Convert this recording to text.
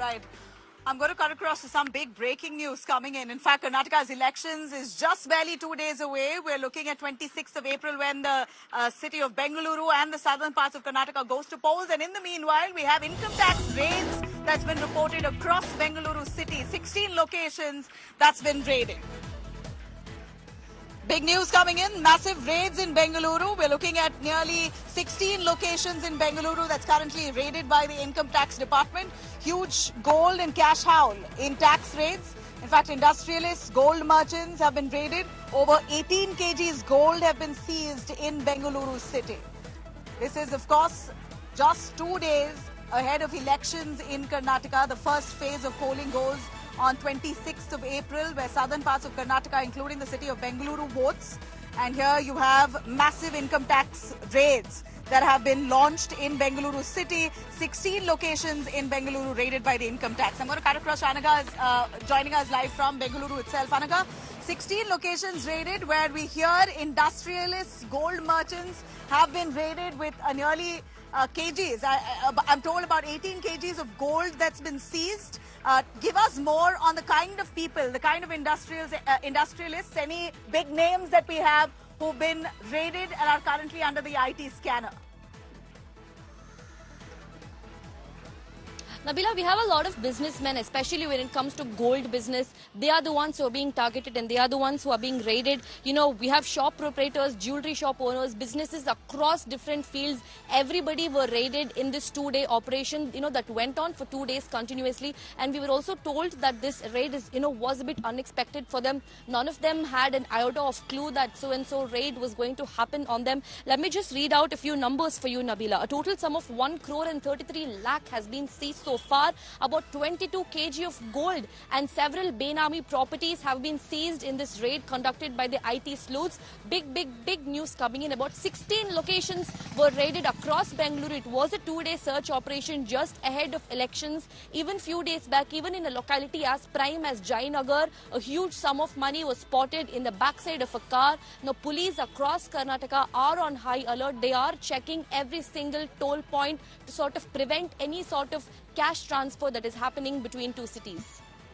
right. I'm going to cut across to some big breaking news coming in. In fact, Karnataka's elections is just barely 2 days away. We're looking at 26th of April when the city of Bengaluru and the southern parts of Karnataka goes to polls. And in the meanwhile, we have income tax raids that's been reported across Bengaluru city. 16 locations that's been raided. Big news coming in, massive raids in Bengaluru. We're looking at nearly 16 locations in Bengaluru that's currently raided by the income tax department. Huge gold and cash haul in tax raids. In fact, industrialists, gold merchants have been raided. Over 18 kgs gold have been seized in Bengaluru city. This is, of course, just 2 days ahead of elections in Karnataka. The first phase of polling goes on 26th of April, where southern parts of Karnataka, including the city of Bengaluru, votes. And here you have massive income tax raids that have been launched in Bengaluru city. 16 locations in Bengaluru raided by the income tax. I'm going to cut across. Anaga is joining us live from Bengaluru itself. Anaga, 16 locations raided where we hear industrialists, gold merchants have been raided with nearly kgs. I'm told about 18 kgs of gold that's been seized. Give us more on the kind of people, the kind of industrialists, any big names that we have who've been raided and are currently under the IT scanner. Nabila, we have a lot of businessmen, especially when it comes to gold business. They are the ones who are being targeted and they are the ones who are being raided. You know, we have shop proprietors, jewelry shop owners, businesses across different fields. Everybody were raided in this 2-day operation, you know, that went on for 2 days continuously. And we were also told that this raid is, was a bit unexpected for them. None of them had an iota of clue that so-and-so raid was going to happen on them. Let me just read out a few numbers for you, Nabila. A total sum of 1 crore and 33 lakh has been seized so far. About 22 kg of gold and several Benami properties have been seized in this raid conducted by the IT sleuths. Big news coming in. About 16 locations were raided across Bengaluru. It was a 2-day search operation just ahead of elections. Even few days back, even in a locality as prime as Jainagar, a huge sum of money was spotted in the backside of a car. Now, police across Karnataka are on high alert. They are checking every single toll point to sort of prevent any sort of cash transfer that is happening between two cities.